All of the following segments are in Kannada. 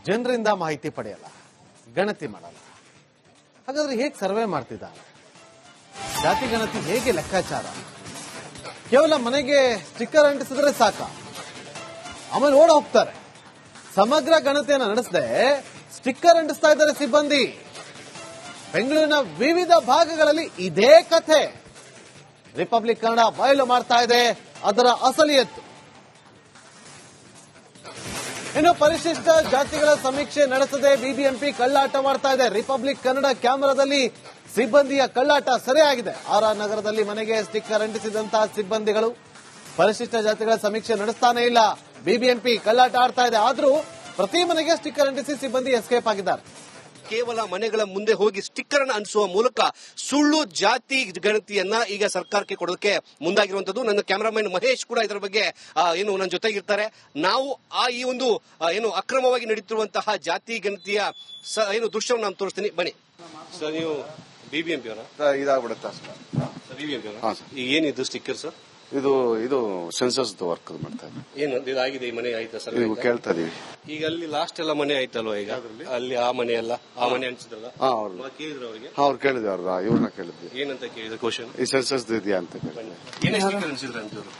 ಜನರಿಂದ ಮಾಹಿತಿ ಪಡೆಯಲ್ಲ, ಗಣತಿ ಮಾಡಲ್ಲ. ಹಾಗಾದ್ರೆ ಹೇಗೆ ಸರ್ವೆ ಮಾಡ್ತಿದ್ದಾರೆ? ಜಾತಿ ಗಣತಿ ಹೇಗೆ ಲೆಕ್ಕಾಚಾರ? ಕೇವಲ ಮನೆಗೆ ಸ್ಟಿಕ್ಕರ್ ಅಂಟಿಸಿದ್ರೆ ಸಾಕ, ಆಮೇಲೆ ಓಡ ಹೋಗ್ತಾರೆ. ಸಮಗ್ರ ಗಣತಿಯನ್ನು ನಡೆಸದೆ ಸ್ಟಿಕ್ಕರ್ ಅಂಟಿಸ್ತಾ ಇದ್ದಾರೆ ಸಿಬ್ಬಂದಿ. ಬೆಂಗಳೂರಿನ ವಿವಿಧ ಭಾಗಗಳಲ್ಲಿ ಇದೇ ಕಥೆ. ರಿಪಬ್ಲಿಕ್ ಕನ್ನಡ ಬಯಲು ಮಾಡ್ತಾ ಇದೆ ಅದರ ಅಸಲಿಯತ್ತು. ಇನ್ನು ಪರಿಶಿಷ್ಟ ಜಾತಿಗಳ ಸಮೀಕ್ಷೆ ನಡೆಸದೆ ಬಿಬಿಎಂಪಿ ಕಳ್ಳಾಟ ಮಾಡ್ತಾ ಇದೆ. ರಿಪಬ್ಲಿಕ್ ಕನ್ನಡ ಕ್ಯಾಮೆರಾದಲ್ಲಿ ಸಿಬ್ಬಂದಿಯ ಕಳ್ಳಾಟ ಸೆರೆಯಾಗಿದೆ. ಆರ್ಆರ್ ನಗರದಲ್ಲಿ ಮನೆಗೆ ಸ್ಟಿಕ್ಕರ್ ಅಂಟಿಸಿದಂತಹ ಸಿಬ್ಬಂದಿಗಳು ಪರಿಶಿಷ್ಟ ಜಾತಿಗಳ ಸಮೀಕ್ಷೆ ನಡೆಸ್ತಾನೆ ಇಲ್ಲ. ಬಿಬಿಎಂಪಿ ಕಳ್ಳಾಟ ಆಡ್ತಾ ಇದೆ. ಆದ್ರೂ ಪ್ರತಿ ಮನೆಗೆ ಸ್ಟಿಕ್ಕರ್ ಅಂಟಿಸಿ ಸಿಬ್ಬಂದಿ ಎಸ್ಕೇಪ್ ಆಗಿದ್ದಾರೆ. ಕೇವಲ ಮನೆಗಳ ಮುಂದೆ ಹೋಗಿ ಸ್ಟಿಕ್ಕರ್ ಅನ್ನು ಅಂಟಿಸುವ ಮೂಲಕ ಸುಳ್ಳು ಜಾತಿ ಗಣತಿಯನ್ನ ಈಗ ಸರ್ಕಾರಕ್ಕೆ ಕೊಡೋದಕ್ಕೆ ಮುಂದಾಗಿರುವಂತದ್ದು. ನನ್ನ ಕ್ಯಾಮರಾಮನ್ ಮಹೇಶ್ ಕೂಡ ಇದರ ಬಗ್ಗೆ ನನ್ನ ಜೊತೆಗಿರ್ತಾರೆ. ನಾವು ಈ ಒಂದು ಅಕ್ರಮವಾಗಿ ನಡೀತಿರುವಂತಹ ಜಾತಿ ಗಣತಿಯ ದೃಶ್ಯವನ್ನು ನಾನು ತೋರಿಸ್ತೀನಿ, ಬನ್ನಿ ಸರ್. ನೀವು ಬಿಬಿಎಂಪಿ ಅವರ ಇದಾಗ್ಬಿಡುತ್ತೆ ಬಿಬಿಎಂಪಿ ಅವರ ಏನಿದು ಸ್ಟಿಕ್ಕರ್ ಸರ್? ಇದು ಸೆನ್ಸಸ್ ವರ್ಕ್ ಮಾಡ್ತಾ ಇದೆ. ಏನು ಇದಾಗಿದೆ? ಈ ಮನೆ ಆಯ್ತಾ ಸರ್? ಕೇಳ್ತಾ ಇದೀವಿ. ಈಗ ಅಲ್ಲಿ ಲಾಸ್ಟ್ ಎಲ್ಲ ಮನೆ ಆಯ್ತಲ್ವಾ? ಈಗ ಅಲ್ಲಿ ಆ ಮನೆ ಅಲ್ಲ, ಆ ಮನೆ ಅನ್ಸಿದ್ರಲ್ಲ, ಕೇಳಿದ್ರು ಅವ್ರಿಗೆ? ಅವ್ರು ಕೇಳಿದ್ವಿ, ಇವ್ರನ್ನ ಕೇಳಿದ್ವಿ. ಏನಂತ ಕೇಳಿದ ಕ್ವಶನ್? ಈ ಸೆನ್ಸಸ್ ಇದೆಯಾ ಅಂತ ಏನೇ ಸ್ಟಿಕ್ಕರ್ ಅನ್ಸಿದ್ರ ಅಂತವ್ರು?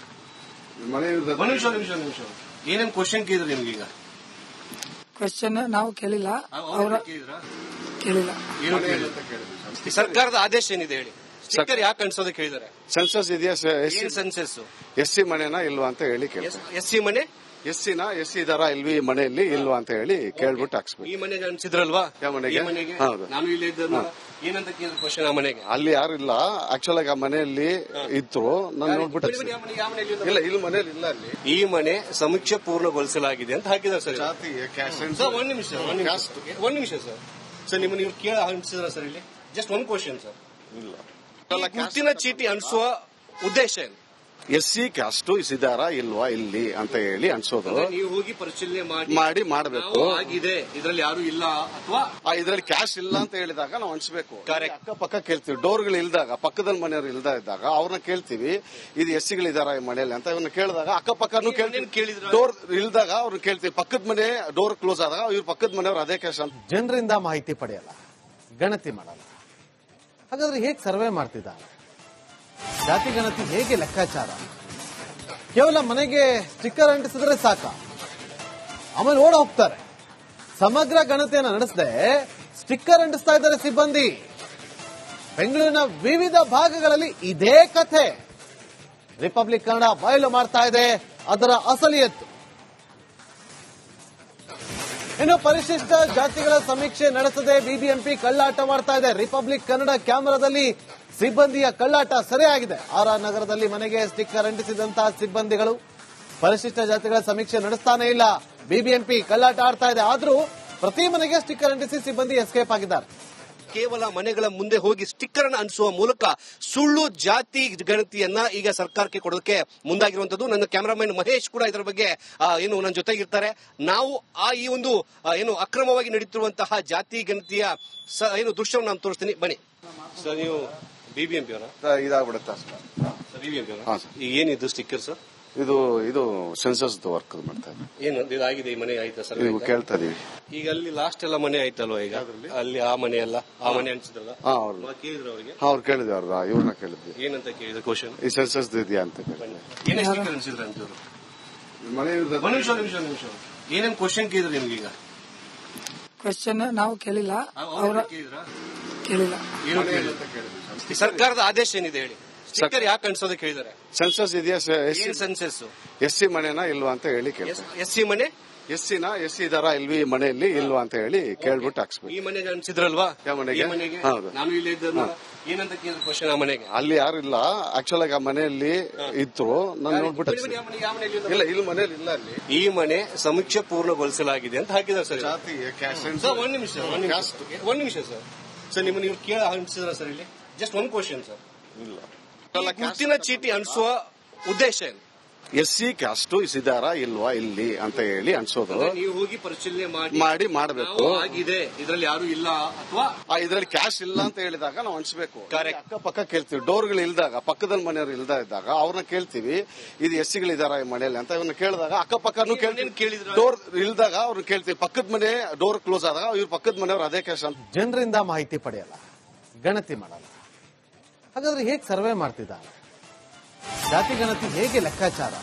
ನಿಮಿಷ ಏನೇನ್ ಕ್ವಶನ್ ಕೇಳಿದ್ರು ನಿಮ್ಗೆ? ಈಗ ಕ್ವಶನ್ ನಾವು ಕೇಳಿಲ್ಲ, ಕೇಳಿಲ್ಲ. ಸರ್ಕಾರದ ಆದೇಶ ಏನಿದೆ ಹೇಳಿ? ಸ್ಟಿಕ್ಕರ್ ಯಾಕೆ ಅನ್ಸೋದಕ್ಕೆ ಹೇಳಿದ್ದಾರೆ? ಸೆನ್ಸಸ್ ಇದೆಯಾ? ಸೆನ್ಸಸ್ ಎಸ್ಸಿ ಮನೆನಾ ಇಲ್ವಾ ಅಂತ ಹೇಳಿ ಎಸ್ಸಿ ಮನೆ, ಎಸ್ಸಿ ಇದಾರ ಇಲ್ವಿ ಮನೆಯಲ್ಲಿ ಇಲ್ವಾ ಅಂತ ಹೇಳಿ ಕೇಳ್ಬಿಟ್ಟು ಹಾಕ್ಸ್ಬೇಕು. ಈ ಮನೆಗೆ ಅನ್ಸಿದ್ರಲ್ವಾ? ಮನೆಗೆ ಹೌದು. ನಾನು ಇಲ್ಲಿ ಏನಂತ ಕೇಳಿದ ಕ್ವಶನ್? ಆ ಮನೆಗೆ ಅಲ್ಲಿ ಯಾರು ಇಲ್ಲ, ಆಕ್ಚುಲ್ ಆಗಿ ಆ ಮನೆಯಲ್ಲಿ ಇದ್ರು. ನಾನು ನೋಡ್ಬಿಟ್ಟು ಇಲ್ಲ, ಇಲ್ಲಿ ಮನೆಯಲ್ಲಿ ಇಲ್ಲ. ಅಲ್ಲಿ ಈ ಮನೆ ಸಮೀಕ್ಷೆ ಪೂರ್ಣಗೊಳಿಸಲಾಗಿದೆ ಅಂತ ಹಾಕಿದ್ದಾರೆ ಸರ್. ಒಂದ್ ನಿಮಿಷ ಸರ್, ನೀವು ಕೇಳ ಅನ್ಸಿದ್ರ ಸರ್? ಇಲ್ಲಿ ಜಸ್ಟ್ ಒಂದ್ ಕ್ವಶನ್ ಸರ್. ಇಲ್ಲ, ಗುರುತಿನ ಚೀಟಿ ಅನ್ಸುವ ಉದ್ದೇಶ ಏನು? ಎಸ್ಸಿ ಕ್ಯಾಸ್ಟ್ ಇದಾರ ಇಲ್ವಾ ಇಲ್ಲಿ ಅಂತ ಹೇಳಿ ಅನ್ಸೋದು. ನೀವು ಹೋಗಿ ಪರಿಶೀಲನೆ ಮಾಡಬೇಕು. ಆಗಿದೆ, ಇದ್ರಲ್ಲಿ ಯಾರು ಇಲ್ಲ ಅಥವಾ ಇದ್ರಲ್ಲಿ ಕ್ಯಾಶ್ ಇಲ್ಲ ಅಂತ ಹೇಳಿದಾಗ ನಾವು ಅನ್ಸ್ಬೇಕು. ಅಕ್ಕಪಕ್ಕ ಕೇಳ್ತೀವಿ. ಡೋರ್ಗಳು ಇಲ್ದಾಗ, ಪಕ್ಕದಲ್ಲಿ ಮನೆಯವರು ಇಲ್ದ ಇದ್ದಾಗ ಅವ್ರನ್ನ ಕೇಳ್ತೀವಿ, ಇದು ಎಸ್ಸಿಗಳು ಇದಾರ ಈ ಮನೆಯಲ್ಲಿ ಅಂತ. ಇವ್ರನ್ನ ಕೇಳಿದಾಗ ಅಕ್ಕಪಕ್ಕನು ಕೇಳ್ತೀವಿ. ಡೋರ್ ಇಲ್ದಾಗ ಅವ್ರನ್ನ ಕೇಳ್ತೀವಿ. ಪಕ್ಕದ ಮನೆ ಡೋರ್ ಕ್ಲೋಸ್ ಆದಾಗ ಇವ್ರ ಪಕ್ಕದ ಮನೆಯವರು ಅದೇ ಕ್ಯಾಶ್ ಅಂತ. ಜನರಿಂದ ಮಾಹಿತಿ ಪಡೆಯಲ್ಲ, ಗಣತಿ ಮಾಡಲ್ಲ. ಹಾಗಾದ್ರೆ ಹೇಗೆ ಸರ್ವೆ ಮಾಡ್ತಿದ್ದಾರೆ? ಜಾತಿ ಗಣತಿ ಹೇಗೆ ಲೆಕ್ಕಾಚಾರ? ಕೇವಲ ಮನೆಗೆ ಸ್ಟಿಕ್ಕರ್ ಅಂಟಿಸಿದ್ರೆ ಸಾಕ, ಆಮೇಲೆ ಓಡ ಹೋಗ್ತಾರೆ. ಸಮಗ್ರ ಗಣತಿಯನ್ನು ನಡೆಸದೆ ಸ್ಟಿಕ್ಕರ್ ಅಂಟಿಸ್ತಾ ಇದ್ದಾರೆ ಸಿಬ್ಬಂದಿ. ಬೆಂಗಳೂರಿನ ವಿವಿಧ ಭಾಗಗಳಲ್ಲಿ ಇದೇ ಕಥೆ. ರಿಪಬ್ಲಿಕ್ ಕನ್ನಡ ಬಯಲು ಮಾಡ್ತಾ ಇದೆ ಅದರ ಅಸಲಿಯತ್ತು. ಇನ್ನು ಪರಿಶಿಷ್ಟ ಜಾತಿಗಳ ಸಮೀಕ್ಷೆ ನಡೆಸದೆ ಬಿಬಿಎಂಪಿ ಕಳ್ಳಾಟ ಮಾಡ್ತಾ ಇದೆ. ರಿಪಬ್ಲಿಕ್ ಕನ್ನಡ ಕ್ಯಾಮೆರಾದಲ್ಲಿ ಸಿಬ್ಬಂದಿಯ ಕಳ್ಳಾಟ ಸೆರೆಯಾಗಿದೆ. ಆರ್ಆರ್ ನಗರದಲ್ಲಿ ಮನೆಗೆ ಸ್ಟಿಕ್ಕರ್ ಅಂಟಿಸಿದಂತಹ ಸಿಬ್ಬಂದಿಗಳು ಪರಿಶಿಷ್ಟ ಜಾತಿಗಳ ಸಮೀಕ್ಷೆ ನಡೆಸ್ತಾನೆ ಇಲ್ಲ. ಬಿಬಿಎಂಪಿ ಕಳ್ಳಾಟ ಆಡ್ತಾ ಇದೆ. ಆದ್ರೂ ಪ್ರತಿ ಮನೆಗೆ ಸ್ಟಿಕ್ಕರ್ ಅಂಟಿಸಿ ಸಿಬ್ಬಂದಿ ಎಸ್ಕೇಪ್ ಆಗಿದ್ದಾರೆ. ಕೇವಲ ಮನೆಗಳ ಮುಂದೆ ಹೋಗಿ ಸ್ಟಿಕ್ಕರ್ ಅನ್ನು ಅಂಟಿಸುವ ಮೂಲಕ ಸುಳ್ಳು ಜಾತಿ ಗಣತಿಯನ್ನ ಈಗ ಸರ್ಕಾರಕ್ಕೆ ಕೊಡೋದಕ್ಕೆ ಮುಂದಾಗಿರುವಂತದ್ದು. ನನ್ನ ಕ್ಯಾಮರಾಮನ್ ಮಹೇಶ್ ಕೂಡ ಇದರ ಬಗ್ಗೆ ನನ್ನ ಜೊತೆಗಿರ್ತಾರೆ. ನಾವು ಈ ಒಂದು ಅಕ್ರಮವಾಗಿ ನಡೀತಿರುವಂತಹ ಜಾತಿ ಗಣತಿಯ ದೃಶ್ಯವನ್ನು ನಾನು ತೋರಿಸ್ತೀನಿ, ಬನ್ನಿ ಸರ್. ನೀವು ಬಿಬಿಎಂಪಿ ಅವರ ಇದಾಗ್ಬಿಡುತ್ತೆ ಬಿಬಿಎಂಪಿ ಅವರ ಏನಿದು ಸ್ಟಿಕ್ಕರ್ ಸರ್? ಇದು ಸೆನ್ಸಸ್ ವರ್ಕ್ ಮಾಡ್ತಾ ಇದೆ. ಏನು ಇದಾಗಿದೆ? ಈ ಮನೆ ಆಯ್ತಾ ಸರ್? ಕೇಳ್ತಾ ಇದೀವಿ. ಈಗ ಅಲ್ಲಿ ಲಾಸ್ಟ್ ಎಲ್ಲ ಮನೆ ಆಯ್ತಲ್ವಾ? ಈಗ ಅಲ್ಲಿ ಆ ಮನೆ ಅಲ್ಲ, ಆ ಮನೆ ಅನ್ಸಿದ್ರಲ್ಲ, ಕೇಳಿದ್ರು ಅವ್ರಿಗೆ? ಅವ್ರು ಕೇಳಿದ್ವಿ, ಇವ್ರನ್ನ ಕೇಳಿದ್ವಿ. ಏನಂತ ಕೇಳಿದ ಕ್ವಶನ್? ಈ ಸೆನ್ಸಸ್ ಇದೆಯಾ ಅಂತ ಏನೇ ಸ್ಟಿಕ್ಕರ್ ಅನ್ಸಿದ್ರ ಅಂತವ್ರು? ನಿಮಿಷ ಏನೇನ್ ಕ್ವಶನ್ ಕೇಳಿದ್ರು ನಿಮ್ಗೆ? ಈಗ ಕ್ವಶನ್ ನಾವು ಕೇಳಿಲ್ಲ, ಕೇಳಿಲ್ಲ. ಸರ್ಕಾರದ ಆದೇಶ ಏನಿದೆ ಹೇಳಿ? ಸ್ಟಿಕ್ಕರ್ ಯಾಕೆ ಅನ್ಸೋದಕ್ಕೆ ಹೇಳಿದ್ದಾರೆ? ಸೆನ್ಸಸ್ ಇದೆಯಾ? ಸೆನ್ಸಸ್ ಎಸ್ಸಿ ಮನೆನಾ ಇಲ್ವಾ ಅಂತ ಹೇಳಿ ಎಸ್ಸಿ ಮನೆ, ಎಸ್ಸಿ ಇದಾರ ಇಲ್ವಿ ಮನೆಯಲ್ಲಿ ಇಲ್ವಾ ಅಂತ ಹೇಳಿ ಕೇಳ್ಬಿಟ್ಟು ಹಾಕ್ಸ್ಬೇಕು. ಈ ಮನೆಗೆ ಅನ್ಸಿದ್ರಲ್ವಾ? ಮನೆಗೆ ಹೌದು. ನಾನು ಇಲ್ಲಿ ಏನಂತ ಕೇಳಿದ ಕ್ವಶನ್? ಆ ಮನೆಗೆ ಅಲ್ಲಿ ಯಾರು ಇಲ್ಲ, ಆಕ್ಚುಲ್ ಆಗಿ ಆ ಮನೆಯಲ್ಲಿ ಇದ್ರು. ನಾನು ನೋಡ್ಬಿಟ್ಟು ಇಲ್ಲ, ಇಲ್ಲಿ ಮನೆಯಲ್ಲಿ ಇಲ್ಲ. ಅಲ್ಲಿ ಈ ಮನೆ ಸಮೀಕ್ಷೆ ಪೂರ್ಣಗೊಳಿಸಲಾಗಿದೆ ಅಂತ ಹಾಕಿದ್ದಾರೆ ಸರ್. ಒಂದ್ ನಿಮಿಷ ಸರ್, ನೀವು ಕೇಳ ಅನ್ಸಿದ್ರ ಸರ್? ಇಲ್ಲಿ ಜಸ್ಟ್ ಒಂದ್ ಕ್ವಶನ್ ಸರ್. ಇಲ್ಲ, ಗುರುತಿನ ಚೀಟಿ ಅನ್ಸುವ ಉದ್ದೇಶ ಏನು? SC ಕ್ಯಾಸ್ಟ್ ಇದಾರಾ ಇಲ್ವಾ ಇಲ್ಲಿ ಅಂತ ಹೇಳಿ ಅನ್ಸೋದು. ನೀವು ಹೋಗಿ ಪರಿಶೀಲನೆ ಮಾಡಬೇಕು. ಆಗಿದೆ ಇದರಲ್ಲಿ ಯಾರು ಇಲ್ಲ ಅಥವಾ ಇದ್ರಲ್ಲಿ ಕ್ಯಾಶ್ ಇಲ್ಲ ಅಂತ ಹೇಳಿದಾಗ ನಾವು ಅನ್ಸ್ಬೇಕು. ಅಕ್ಕಪಕ್ಕ ಕೇಳ್ತೀವಿ. ಡೋರ್ಗಳು ಇಲ್ದಾಗ, ಪಕ್ಕದಲ್ಲಿ ಮನೆಯವರು ಇಲ್ದ ಇದ್ದಾಗ ಅವ್ರನ್ನ ಕೇಳ್ತೀವಿ, ಇದು SCಗಳಿದಾರ ಈ ಮನೆಯಲ್ಲಿ ಅಂತ ಇವನ್ನ ಕೇಳಿದಾಗ ಅಕ್ಕಪಕ್ಕನು ಕೇಳಿದ್ವಿ. ಡೋರ್ ಇಲ್ದಾಗ ಅವ್ರನ್ನ ಕೇಳ್ತೀವಿ. ಪಕ್ಕದ ಮನೆ ಡೋರ್ ಕ್ಲೋಸ್ ಆದಾಗ ಇವ್ರ ಪಕ್ಕದ ಮನೆಯವರು ಅದೇ ಕ್ಯಾಶ್ ಅಂತ. ಜನರಿಂದ ಮಾಹಿತಿ ಪಡೆಯಲ್ಲ, ಗಣತಿ ಮಾಡಲ್ಲ. ಹಾಗಾದ್ರೆ ಹೇಗೆ ಸರ್ವೆ ಮಾಡ್ತಿದ್ದಾರೆ? ಜಾತಿ ಗಣತಿ ಹೇಗೆ ಲೆಕ್ಕಾಚಾರ?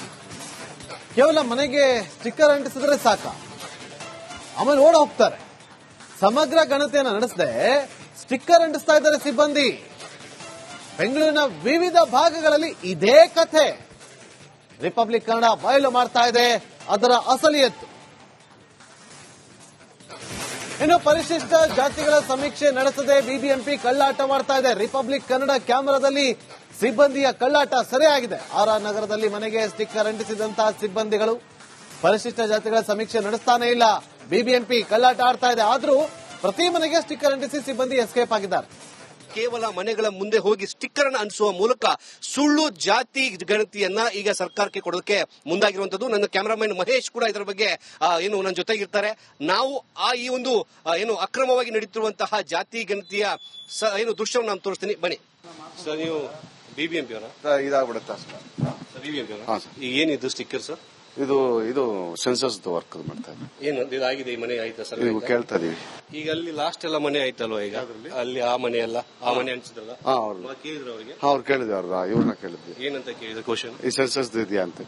ಕೇವಲ ಮನೆಗೆ ಸ್ಟಿಕ್ಕರ್ ಅಂಟಿಸಿದ್ರೆ ಸಾಕ, ಆಮೇಲೆ ಓಡ ಹೋಗ್ತಾರೆ. ಸಮಗ್ರ ಗಣತಿಯನ್ನು ನಡೆಸದೆ ಸ್ಟಿಕ್ಕರ್ ಅಂಟಿಸ್ತಾ ಇದ್ದಾರೆ ಸಿಬ್ಬಂದಿ. ಬೆಂಗಳೂರಿನ ವಿವಿಧ ಭಾಗಗಳಲ್ಲಿ ಇದೇ ಕಥೆ. ರಿಪಬ್ಲಿಕ್ ಕನ್ನಡ ಬಯಲು ಮಾಡ್ತಾ ಇದೆ ಅದರ ಅಸಲಿಯತ್ತು. ಇನ್ನು ಪರಿಶಿಷ್ಟ ಜಾತಿಗಳ ಸಮೀಕ್ಷೆ ನಡೆಸದೆ ಬಿಬಿಎಂಪಿ ಕಳ್ಳಾಟ ಮಾಡ್ತಾ ಇದೆ. ರಿಪಬ್ಲಿಕ್ ಕನ್ನಡ ಕ್ಯಾಮೆರಾದಲ್ಲಿ ಸಿಬ್ಬಂದಿಯ ಕಳ್ಳಾಟ ಸೆರೆಯಾಗಿದೆ. ಆರ್ ನಗರದಲ್ಲಿ ಮನೆಗೆ ಸ್ಟಿಕ್ಕರ್ ಅಂಟಿಸಿದಂತಹ ಸಿಬ್ಬಂದಿಗಳು ಪರಿಶಿಷ್ಟ ಜಾತಿಗಳ ಸಮೀಕ್ಷೆ ನಡೆಸ್ತಾನೆ ಇಲ್ಲ. ಬಿಬಿಎಂಪಿ ಕಳ್ಳಾಟ ಆಡ್ತಾ ಇದೆ. ಆದ್ರೂ ಪ್ರತಿ ಮನೆಗೆ ಸ್ಟಿಕ್ಕರ್ ಅಂಟಿಸಿ ಸಿಬ್ಬಂದಿ ಎಸ್ಕೇಪ್ ಆಗಿದ್ದಾರೆ. ಕೇವಲ ಮನೆಗಳ ಮುಂದೆ ಹೋಗಿ ಸ್ಟಿಕ್ಕರ್ ಅನ್ನು ಅಂಟಿಸುವ ಮೂಲಕ ಸುಳ್ಳು ಜಾತಿ ಗಣತಿಯನ್ನ ಈಗ ಸರ್ಕಾರಕ್ಕೆ ಕೊಡೋದಕ್ಕೆ ಮುಂದಾಗಿರುವಂತದ್ದು. ನನ್ನ ಕ್ಯಾಮರಾಮನ್ ಮಹೇಶ್ ಕೂಡ ಇದರ ಬಗ್ಗೆ ನನ್ನ ಜೊತೆಗಿರ್ತಾರೆ. ನಾವು ಈ ಒಂದು ಅಕ್ರಮವಾಗಿ ನಡೀತಿರುವಂತಹ ಜಾತಿ ಗಣತಿಯ ದೃಶ್ಯವನ್ನು ನಾನು ತೋರಿಸ್ತೀನಿ, ಬನ್ನಿ ಸರ್. ನೀವು ಬಿಬಿಎಂಪಿ ಅವರ ಇದಾಗ್ಬಿಡುತ್ತೆ ಬಿಬಿಎಂಪಿ ಅವರ ಏನಿದು ಸ್ಟಿಕ್ಕರ್ ಸರ್? ಇದು ಸೆನ್ಸಸ್ ವರ್ಕ್ ಮಾಡ್ತಾ ಇದೆ. ಏನು ಇದಾಗಿದೆ? ಈ ಮನೆ ಆಯ್ತಾ ಸರ್? ಕೇಳ್ತಾ ಇದೀವಿ. ಈಗ ಅಲ್ಲಿ ಲಾಸ್ಟ್ ಎಲ್ಲ ಮನೆ ಆಯ್ತಲ್ವಾ? ಈಗ ಅಲ್ಲಿ ಆ ಮನೆ ಎಲ್ಲ ಆ ಮನೆ ಅನ್ಸಿದ್ರಲ್ಲ, ಕೇಳಿದ್ರು ಅವ್ರಿಗೆ? ಅವ್ರು ಕೇಳಿದ್ವಿ, ಇವ್ರನ್ನ ಕೇಳಿದ್ವಿ. ಏನಂತ ಕೇಳಿದ್ರು ಕ್ವಶನ್? ಈ ಸೆನ್ಸಸ್ ಇದೆಯಾ ಅಂತ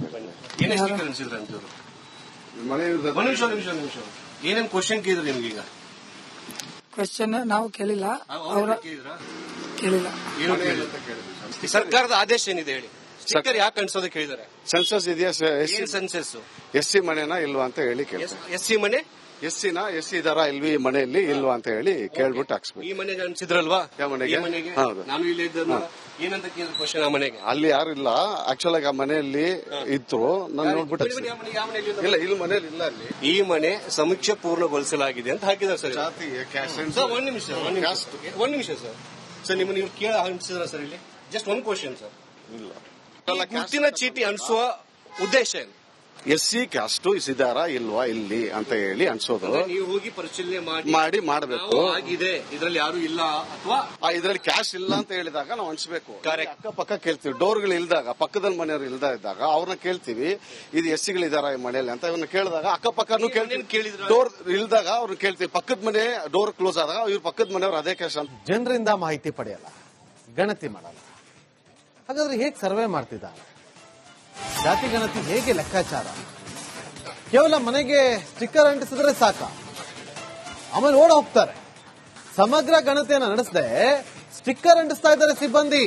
ಏನೇ ಸ್ಟಿಕ್ಕರ್ ಅನ್ಸಿದ್ರ ಅಂತ ನಿಮಿಷ ಏನೇನ್ ಕ್ವಶನ್ ಕೇಳಿದ್ರು ನಿಮ್ಗೆ? ಈಗ ಕ್ವಶನ್ ನಾವು ಕೇಳಿಲ್ಲ, ಅವರ ಕೇಳಿಲ್ಲ. ಸರ್ಕಾರದ ಆದೇಶ ಏನಿದೆ ಹೇಳಿ? ಸ್ಟಿಕ್ಕರ್ ಯಾಕೆ ಅನ್ಸೋದಕ್ಕೆ ಹೇಳಿದ್ದಾರೆ? ಸೆನ್ಸಸ್ ಇದೆಯಾ? ಸೆನ್ಸಸ್ SC ಮನೆನಾ ಇಲ್ವಾ ಅಂತ ಹೇಳಿ ಕೇಳ್ತಾರೆ. SC ಮನೆ SC ಇದಾರ ಇಲ್ವಿ ಮನೆಯಲ್ಲಿ ಇಲ್ವಾ ಅಂತ ಹೇಳಿ ಕೇಳ್ಬಿಟ್ಟು ಹಾಕ್ಸ್ಬೇಕು. ಈ ಮನೆಗೆ ಅನ್ಸಿದ್ರಲ್ವಾ? ಯಾವ ಮನೆಗೆ? ಹೌದು. ನಾನು ಇಲ್ಲಿ ಏನಂತ ಕೇಳಿದ್ರು ಕ್ವಶನ್? ಆ ಮನೆಗೆ ಅಲ್ಲಿ ಯಾರು ಇಲ್ಲ. ಆಕ್ಚುಲ್ ಆಗಿ ಆ ಮನೆಯಲ್ಲಿ ಇದ್ರು, ನಾನು ನೋಡ್ಬಿಟ್ಟು ಇಲ್ಲ, ಇಲ್ಲಿ ಮನೆಯಲ್ಲಿ ಇಲ್ಲ. ಅಲ್ಲಿ ಈ ಮನೆ ಸಮೀಕ್ಷೆ ಪೂರ್ಣಗೊಳಿಸಲಾಗಿದೆ ಅಂತ ಹಾಕಿದ್ದಾರೆ ಸರ್. ಒಂದ್ ನಿಮಿಷ ಸರ್, ನೀವು ಕೇಳ ಅನ್ಸಿದ್ರ ಸರ್? ಇಲ್ಲಿ ಜಸ್ಟ್ ಒಂದ್ ಕ್ವಶನ್ ಸರ್. ಇಲ್ಲ, ಗುರುತಿನ ಚೀಟಿ ಅನ್ಸುವ ಉದ್ದೇಶ ಏನು? SC ಕ್ಯಾಸ್ಟ್ ಇದಾರ ಇಲ್ವಾ ಇಲ್ಲಿ ಅಂತ ಹೇಳಿ ಅನ್ಸೋದು. ನೀವು ಹೋಗಿ ಪರಿಶೀಲನೆ ಮಾಡಬೇಕು. ಆಗಿದೆ ಇದರಲ್ಲಿ ಯಾರು ಇಲ್ಲ ಅಥವಾ ಇದ್ರಲ್ಲಿ ಕ್ಯಾಶ್ ಇಲ್ಲ ಅಂತ ಹೇಳಿದಾಗ ನಾವು ಅನ್ಸ್ಬೇಕು. ಅಕ್ಕಪಕ್ಕ ಕೇಳ್ತೀವಿ. ಡೋರ್ಗಳು ಇಲ್ದಾಗ, ಪಕ್ಕದಲ್ಲಿ ಮನೆಯವರು ಇಲ್ದ ಇದ್ದಾಗ ಅವ್ರನ್ನ ಕೇಳ್ತೀವಿ, ಇದು SCಗಳಿದಾರ ಈ ಮನೆಯಲ್ಲಿ ಅಂತ ಇವನ್ನ ಕೇಳಿದಾಗ ಅಕ್ಕಪಕ್ಕನು ಕೇಳಿದ್ರು. ಡೋರ್ ಇಲ್ದಾಗ ಅವ್ರನ್ನ ಕೇಳ್ತೀವಿ. ಪಕ್ಕದ ಮನೆ ಡೋರ್ ಕ್ಲೋಸ್ ಆದಾಗ ಇವ್ರ ಪಕ್ಕದ ಮನೆಯವರು ಅದೇ ಕ್ಯಾಶ್ ಅಂತ. ಜನರಿಂದ ಮಾಹಿತಿ ಪಡೆಯಲ್ಲ, ಗಣತಿ ಮಾಡಲ್ಲ. ಹಾಗಾದ್ರೆ ಹೇಗೆ ಸರ್ವೆ ಮಾಡ್ತಿದ್ದಾರೆ? ಜಾತಿ ಗಣತಿ ಹೇಗೆ ಲೆಕ್ಕಾಚಾರ? ಕೇವಲ ಮನೆಗೆ ಸ್ಟಿಕ್ಕರ್ ಅಂಟಿಸಿದ್ರೆ ಸಾಕ, ಆಮೇಲೆ ಓಡ ಹೋಗ್ತಾರೆ. ಸಮಗ್ರ ಗಣತಿಯನ್ನು ನಡೆಸದೆ ಸ್ಟಿಕ್ಕರ್ ಅಂಟಿಸ್ತಾ ಇದ್ದಾರೆ ಸಿಬ್ಬಂದಿ.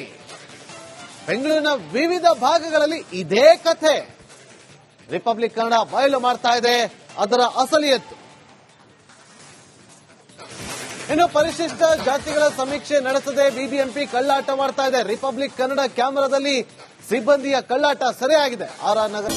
ಬೆಂಗಳೂರಿನ ವಿವಿಧ ಭಾಗಗಳಲ್ಲಿ ಇದೇ ಕಥೆ. ರಿಪಬ್ಲಿಕ್ ಕನ್ನಡ ಬಯಲು ಮಾಡ್ತಾ ಇದೆ ಅದರ ಅಸಲಿಯತ್ತು. ಇನ್ನು ಪರಿಶಿಷ್ಟ ಜಾತಿಗಳ ಸಮೀಕ್ಷೆ ನಡೆಸದೆ ಬಿಬಿಎಂಪಿ ಕಳ್ಳಾಟ ಮಾಡ್ತಾ ಇದೆ. ರಿಪಬ್ಲಿಕ್ ಕನ್ನಡ ಕ್ಯಾಮೆರಾದಲ್ಲಿ ಸಿಬ್ಬಂದಿಯ ಕಳ್ಳಾಟ ಸೆರೆಯಾಗಿದೆ. ಆರ್ ನಗರ